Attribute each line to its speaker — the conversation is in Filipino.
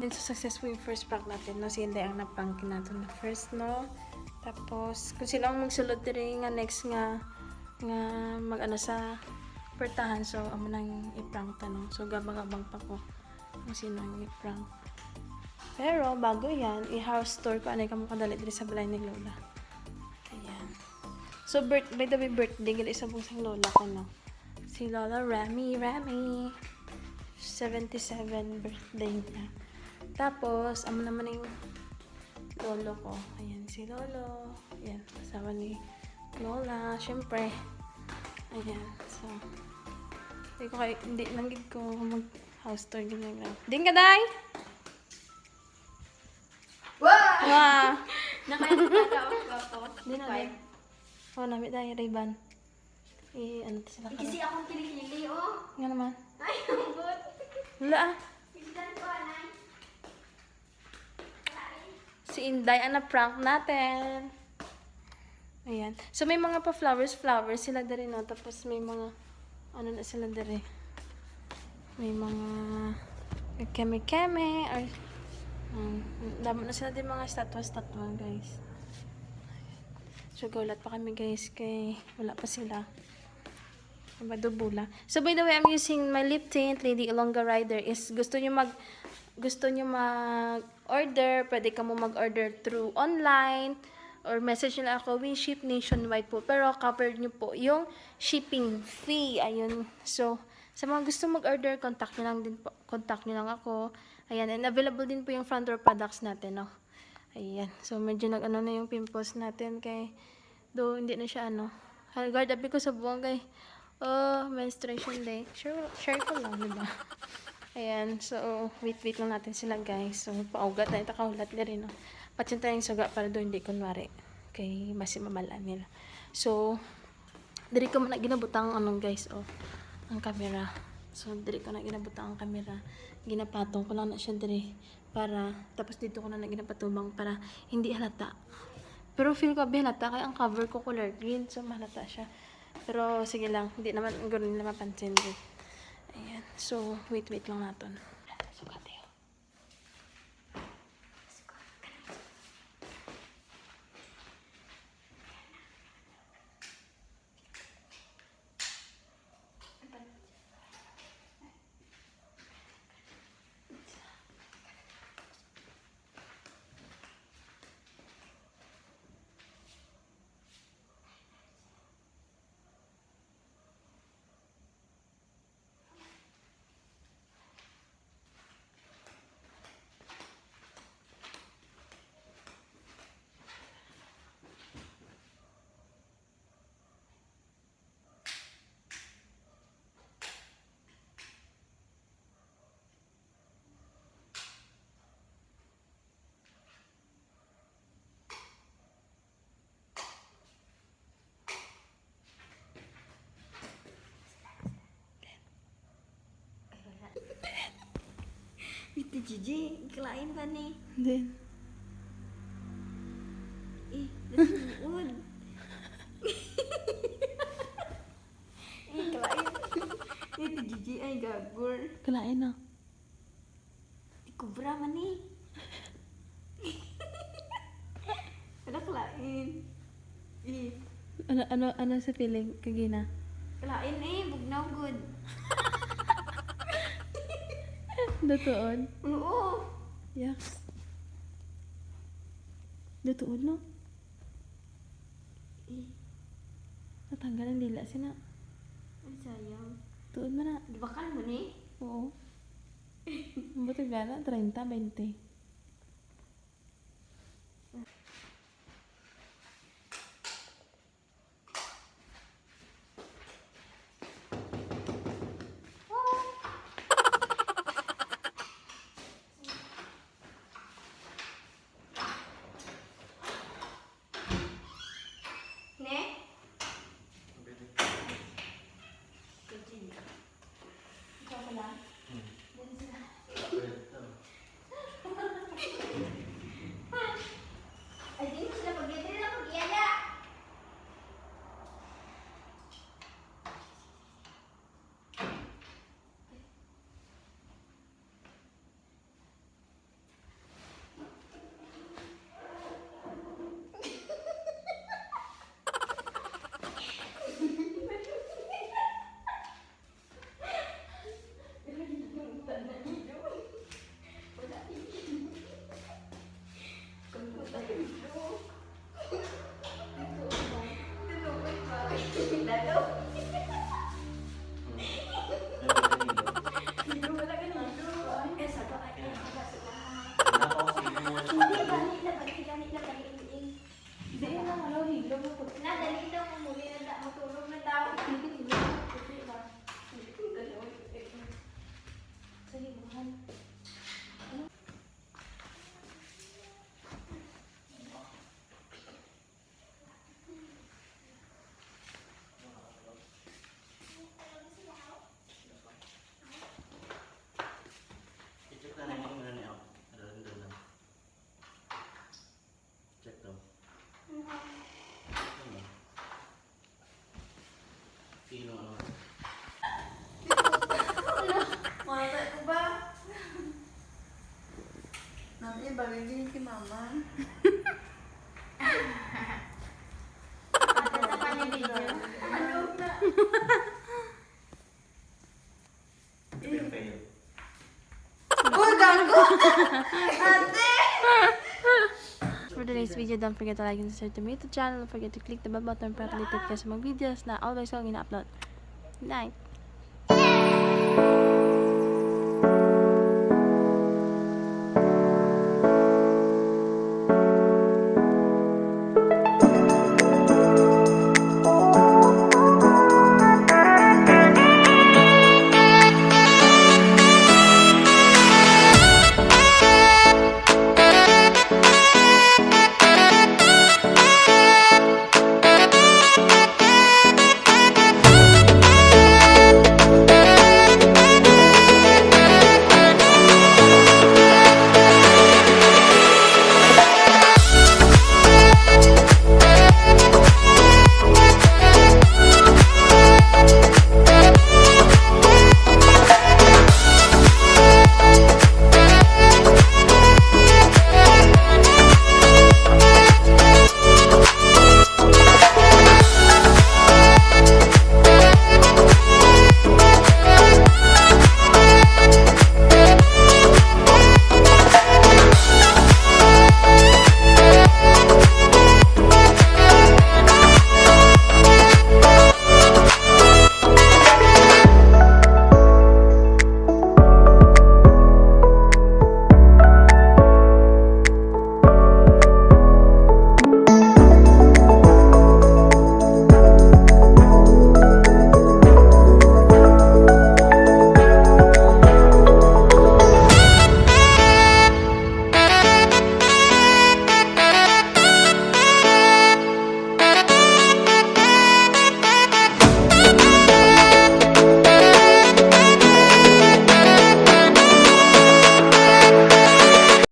Speaker 1: Then, so successful yung first prank natin, no? Si Inday ang naprankin natin na first, no? Tapos, kung sino ang magsulod din nga next nga mag-ano sa pertahan, so, amo nang i-prank ta, no? So, gabang-abang pa ko kung sino ang i-prank. Pero, bago yan, i-house tour ko, anay ka mo kadali din sa balay ni Lola. Ayan. So, by the way, birthday, gali isa pong sang Lola ko, no? Si Lola Rami. 77 birthday niya. Tapos, amo naman yung lolo ko. Ayan, si Lolo. Ayan, kasama ni Lola. Siyempre. Ayan, so. Hindi nanggig ko mag-house tour. Din ka, Day?
Speaker 2: Wow!
Speaker 1: Wow!
Speaker 2: Nakalimutan ako ko.
Speaker 1: Hindi na, Day. Oh, namit Day, Ray-Ban. Ano to sila ka?
Speaker 2: Kasi akong kilikili, oh.
Speaker 1: Nga naman.
Speaker 2: Ay, ang good.
Speaker 1: Wala ah.
Speaker 2: Isidan ko, anay.
Speaker 1: Si Inday ang na-prank natin. Ayan. So, may mga pa-flowers sila dari, no? Tapos, may mga, ano na sila dari? May mga keme-keme, or, dami na sila din mga statwa, guys. So, gulat pa kami, guys, kay wala pa sila. Madubula. So, by the way, I'm using my lip tint, Lady Ilongga Rider. Is gusto nyo mag-order, pwede ka mo mag-order through online, or message nyo lang ako, we ship nationwide po. Pero, covered nyo po yung shipping fee. Ayun. So, sa mga gusto mag-order, contact nyo lang ako. Ayan. And available din po yung front door products natin, no? Ayan. So, medyo nag-ano na yung pimples natin kay, do hindi na siya ano. Guard, abi ko sa buwang kay, menstruation day. Share ko lang, diba? Ayan. So, wait lang natin sila, guys. So, paugat na. Ito kaulat na rin, no? Patsin tayong suga para doon hindi kunwari. Kay masimamalaan nila. So, diri ko na ginabutang anong, guys, ang camera. So, diri ko na ginabutang ang camera. Ginapatong ko lang na siya diri. Para, tapos dito ko na ginapatubang para hindi halata. Pero feel ko halata kaya ang cover ko color green. So, mahalata siya. Pero, sige lang. Hindi naman gano'n nila mapansin din. Ayan. So, wait lang natin. Sugat tayo.
Speaker 2: Ito, Gigi. Ikalain ka ni.
Speaker 1: Then,
Speaker 2: Nasunood. Ikalain. Ito, Gigi. Ay, gagor.
Speaker 1: kalain na.
Speaker 2: Ikubra man ni. Kalain.
Speaker 1: Ano sa feeling, Kagina?
Speaker 2: Kalain bugnaw good.
Speaker 1: Datuon?
Speaker 2: Oo.
Speaker 1: Yes. Datuon, no? Natanggal ang dila sina.
Speaker 2: Ay, sayang.
Speaker 1: Tuod man na.
Speaker 2: Di ba ka mo ni?
Speaker 1: Oo. Ang butog na 30, 20.
Speaker 2: Ne? Ikaw pala? Dali sila. Ay, di mo sila pag-iyan. Dali lang pag-iyaya.
Speaker 3: Mata ko ba? Nanti bagay kay mama.
Speaker 2: Tatapan yung video.
Speaker 3: Ano na? Uy, gago! Ate!
Speaker 1: For today's video, don't forget to like and subscribe to my YouTube channel. Don't forget to click the bell button para updated ka sa mga videos na always kong ina-upload. Good night!